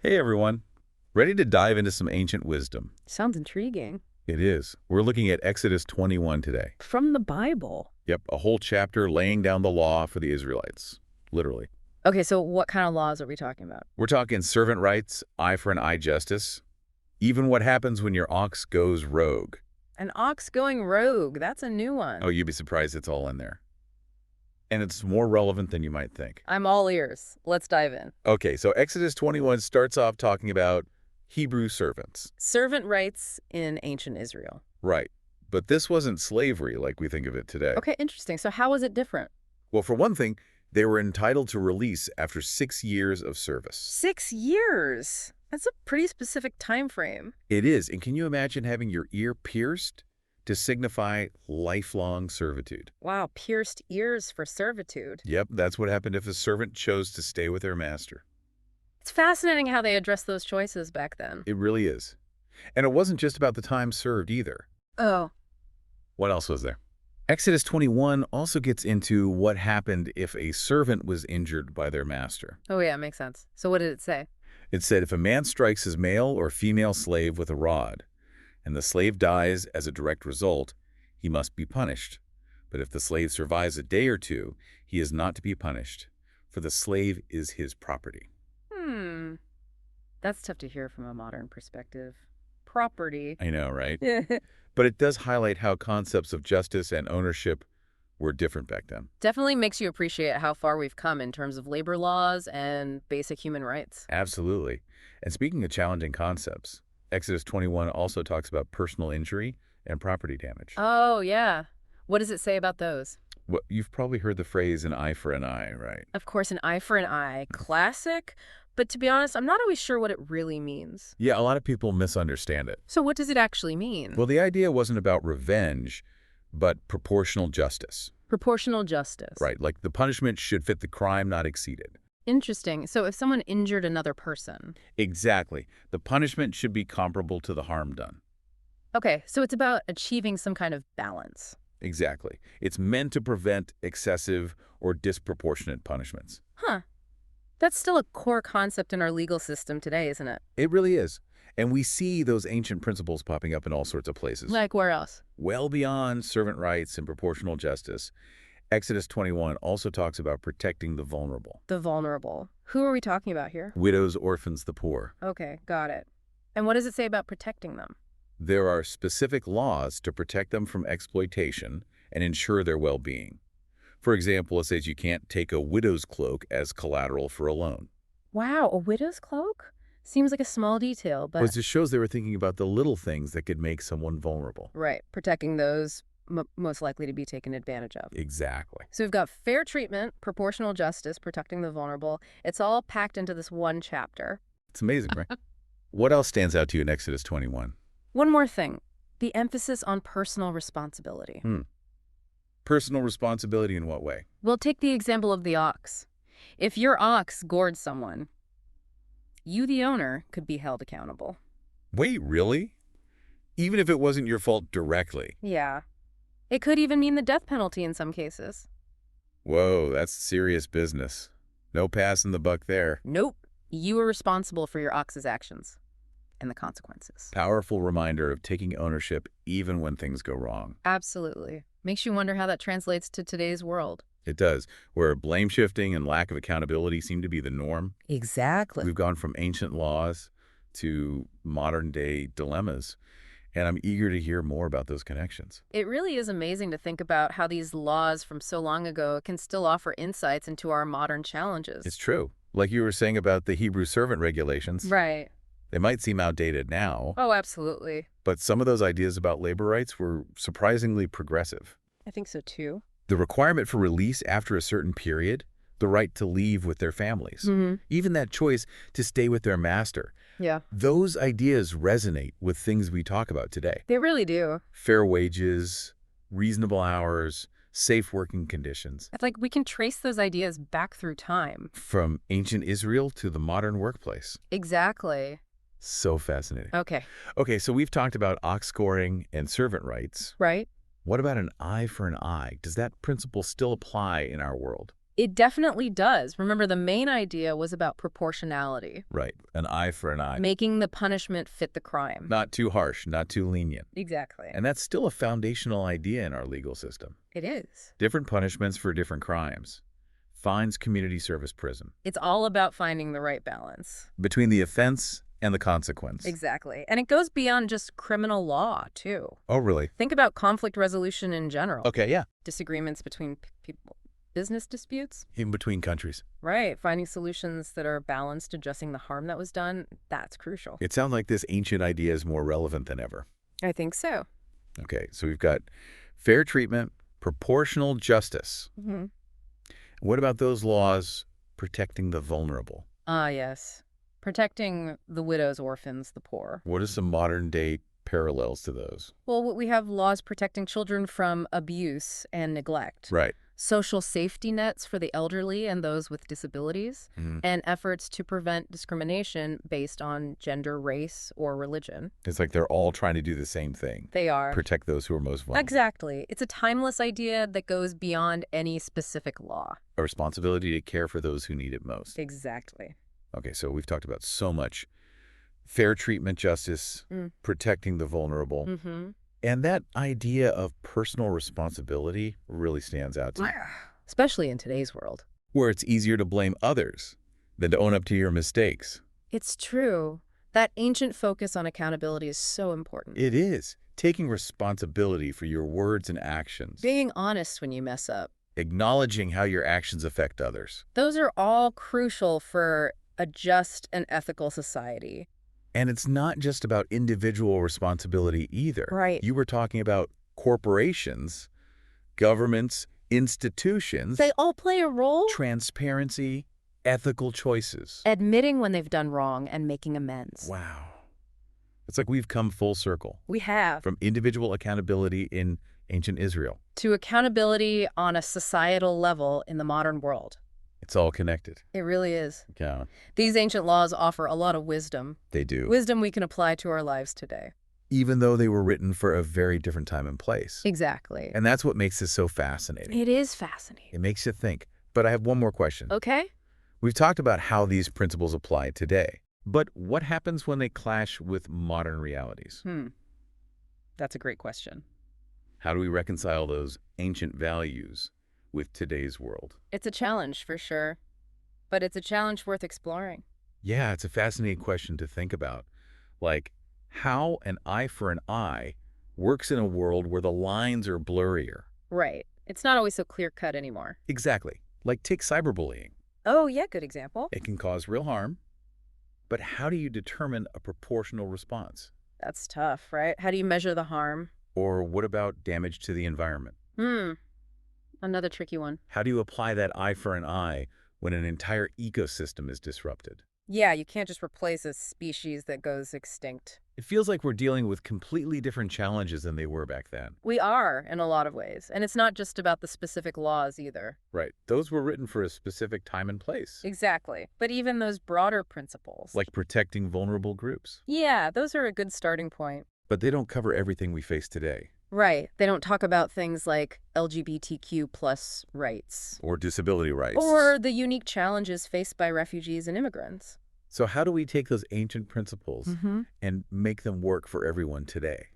Hey everyone, ready to dive into some ancient wisdom? Sounds intriguing. It is. We're looking at Exodus 21 today. From the Bible. Yep, a whole chapter laying down the law for the Israelites. Literally. Okay, so what kind of laws are we talking about? We're talking servant rights, eye for an eye justice, even what happens when your ox goes rogue. An ox going rogue. That's a new one. Oh, you'd be surprised it's all in there. And it's more relevant than you might think. I'm all ears. Let's dive in. Okay, so Exodus 21 starts off talking about Hebrew servants. Servant rights in ancient Israel. Right. But this wasn't slavery like we think of it today. Okay, interesting. So how is it different? Well, for one thing, they were entitled to release after 6 years of service. 6 years. That's a pretty specific time frame. It is, and can you imagine having your ear pierced to signify lifelong servitude? Wow, pierced ears for servitude. Yep, that's what happened if a servant chose to stay with their master. It's fascinating how they addressed those choices back then. It really is. And it wasn't just about the time served either. Oh. What else was there? Exodus 21 also gets into what happened if a servant was injured by their master. Oh yeah, makes sense. So what did it say? It said if a man strikes his male or female slave with a rod, and the slave dies as a direct result, he must be punished. But if the slave survives a day or two, he is not to be punished, for the slave is his property. That's tough to hear from a modern perspective. Property. I know, right? But it does highlight how concepts of justice and ownership were different back then. Definitely makes you appreciate how far we've come in terms of labor laws and basic human rights. Absolutely. And speaking of challenging concepts, Exodus 21 also talks about personal injury and property damage. Oh, yeah. What does it say about those? Well, you've probably heard the phrase an eye for an eye, right? Of course, an eye for an eye. Classic. But to be honest, I'm not always sure what it really means. Yeah, a lot of people misunderstand it. So what does it actually mean? Well, the idea wasn't about revenge, but proportional justice. Proportional justice. Right, like the punishment should fit the crime, not exceed it. Interesting. So if someone injured another person. Exactly. The punishment should be comparable to the harm done. Okay, so it's about achieving some kind of balance. Exactly. It's meant to prevent excessive or disproportionate punishments. Huh. That's still a core concept in our legal system today, isn't it? It really is. And we see those ancient principles popping up in all sorts of places. Like where else? Well beyond servant rights and proportional justice, Exodus 21 also talks about protecting the vulnerable. The vulnerable. Who are we talking about here? Widows, orphans, the poor. Okay, got it. And what does it say about protecting them? There are specific laws to protect them from exploitation and ensure their well-being. For example, it says you can't take a widow's cloak as collateral for a loan. Wow, a widow's cloak? Seems like a small detail, but... Well, it just shows they were thinking about the little things that could make someone vulnerable. Right, protecting those most likely to be taken advantage of. Exactly. So we've got fair treatment, proportional justice, protecting the vulnerable. It's all packed into this one chapter. It's amazing, right? What else stands out to you in Exodus 21? One more thing, the emphasis on personal responsibility. Personal responsibility in what way? We'll take the example of the ox. If your ox gored someone, you, the owner, could be held accountable. Wait, really? Even if it wasn't your fault directly? Yeah. It could even mean the death penalty in some cases. Whoa, that's serious business. No passing the buck there. Nope. You are responsible for your ox's actions and the consequences. Powerful reminder of taking ownership even when things go wrong. Absolutely. Makes you wonder how that translates to today's world. It does, where blame shifting and lack of accountability seem to be the norm. Exactly. We've gone from ancient laws to modern day dilemmas, and I'm eager to hear more about those connections. It really is amazing to think about how these laws from so long ago can still offer insights into our modern challenges. It's true. Like you were saying about the Hebrew servant regulations. Right. They might seem outdated now, Oh, absolutely. but some of those ideas about labor rights were surprisingly progressive. I think so too. The requirement for release after a certain period, the right to leave with their families, even that choice to stay with their master. Yeah. Those ideas resonate with things we talk about today. They really do. Fair wages, reasonable hours, safe working conditions. It's like we can trace those ideas back through time. From ancient Israel to the modern workplace. Exactly. So fascinating. Okay. Okay, so we've talked about ox scoring and servant rights. Right? What about an eye for an eye? Does that principle still apply in our world? It definitely does. Remember, the main idea was about proportionality, Right. An eye for an eye. making the punishment fit the crime. Not too harsh, not too lenient. Exactly. And that's still a foundational idea in our legal system. It is. Different punishments for different crimes. Fines, community service, prison. It's all about finding the right balance. Between the offense and the consequence. Exactly. And it goes beyond just criminal law, too. Oh, really? Think about conflict resolution in general. Okay, yeah. Disagreements between people. Business disputes. In between countries. Right. Finding solutions that are balanced, addressing the harm that was done, that's crucial. It sounds like this ancient idea is more relevant than ever. I think so. Okay, so we've got fair treatment, proportional justice. Mm-hmm. What about those laws protecting the vulnerable? Ah, yes. Protecting the widows, orphans, the poor. What are some modern-day parallels to those? Well, we have laws protecting children from abuse and neglect. Right. Social safety nets for the elderly and those with disabilities, and efforts to prevent discrimination based on gender, race, or religion. It's like they're all trying to do the same thing. They are. Protect those who are most vulnerable. Exactly. It's a timeless idea that goes beyond any specific law. A responsibility to care for those who need it most. Exactly. Okay, so we've talked about so much. Fair treatment, justice, protecting the vulnerable. Mm-hmm. And that idea of personal responsibility really stands out to me. Especially in today's world. Where it's easier to blame others than to own up to your mistakes. It's true. That ancient focus on accountability is so important. It is. Taking responsibility for your words and actions. Being honest when you mess up. Acknowledging how your actions affect others. Those are all crucial for a just and ethical society. And it's not just about individual responsibility either. Right. You were talking about corporations, governments, institutions. They all play a role. Transparency, ethical choices. Admitting when they've done wrong and making amends. Wow. It's like we've come full circle. We have. From individual accountability in ancient Israel. To accountability on a societal level in the modern world. It's all connected. It really is. Yeah. These ancient laws offer a lot of wisdom. They do. Wisdom we can apply to our lives today. Even though they were written for a very different time and place. Exactly. And that's what makes this so fascinating. It is fascinating. It makes you think. But I have one more question. Okay. We've talked about how these principles apply today. But what happens when they clash with modern realities? That's a great question. How do we reconcile those ancient values with today's world? It's a challenge for sure, but it's a challenge worth exploring. Yeah, it's a fascinating question to think about. Like, how an eye for an eye works in a world where the lines are blurrier. Right. It's not always so clear-cut anymore. Exactly. Like, take cyberbullying. Oh, yeah, good example. It can cause real harm, but how do you determine a proportional response? That's tough, right? How do you measure the harm? Or what about damage to the environment? Another tricky one. How do you apply that eye for an eye when an entire ecosystem is disrupted? Yeah, you can't just replace a species that goes extinct. It feels like we're dealing with completely different challenges than they were back then. We are, in a lot of ways. And it's not just about the specific laws either. Right. Those were written for a specific time and place. Exactly. But even those broader principles. Like protecting vulnerable groups. Yeah, those are a good starting point. But they don't cover everything we face today. Right. They don't talk about things like LGBTQ plus rights. Or disability rights. Or the unique challenges faced by refugees and immigrants. So how do we take those ancient principles and make them work for everyone today?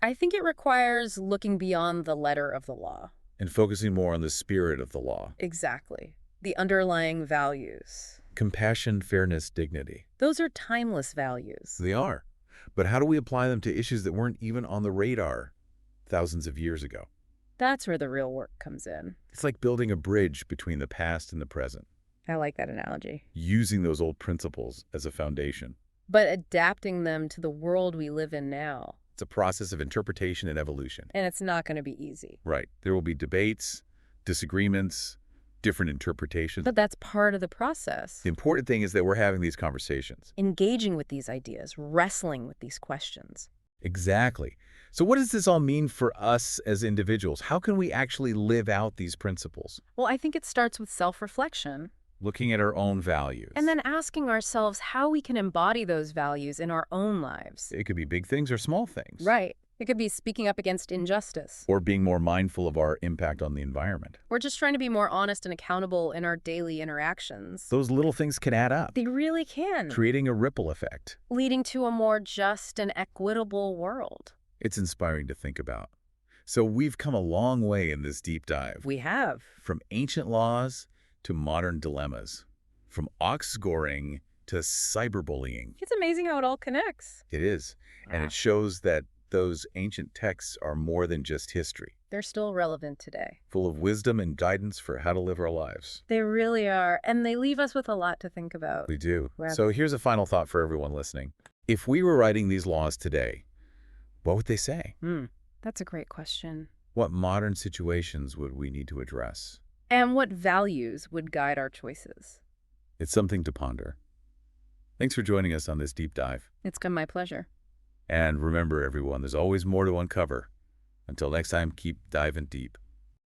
I think it requires looking beyond the letter of the law. And focusing more on the spirit of the law. Exactly. The underlying values. Compassion, fairness, dignity. Those are timeless values. They are. But how do we apply them to issues that weren't even on the radar thousands of years ago? That's where the real work comes in. It's like building a bridge between the past and the present. I like that analogy. Using those old principles as a foundation. But adapting them to the world we live in now. It's a process of interpretation and evolution. And it's not going to be easy. Right. There will be debates, disagreements, different interpretations. But that's part of the process. The important thing is that we're having these conversations. Engaging with these ideas, wrestling with these questions. Exactly. So what does this all mean for us as individuals? How can we actually live out these principles? Well, I think it starts with self-reflection. Looking at our own values. And then asking ourselves how we can embody those values in our own lives. It could be big things or small things. Right. It could be speaking up against injustice. or being more mindful of our impact on the environment. We're just trying to be more honest and accountable in our daily interactions. Those little things can add up, They really can, creating a ripple effect. leading to a more just and equitable world. It's inspiring to think about. So we've come a long way in this deep dive. We have. From ancient laws to modern dilemmas. From ox goring to cyberbullying. It's amazing how it all connects. It is. And it shows that those ancient texts are more than just history. They're still relevant today. Full of wisdom and guidance for how to live our lives. They really are, and they leave us with a lot to think about. We do. Wow. So here's a final thought for everyone listening. If we were writing these laws today, what would they say? That's a great question. What modern situations would we need to address? And what values would guide our choices? It's something to ponder. Thanks for joining us on this deep dive. It's been my pleasure. And remember, everyone, there's always more to uncover. Until next time, keep diving deep.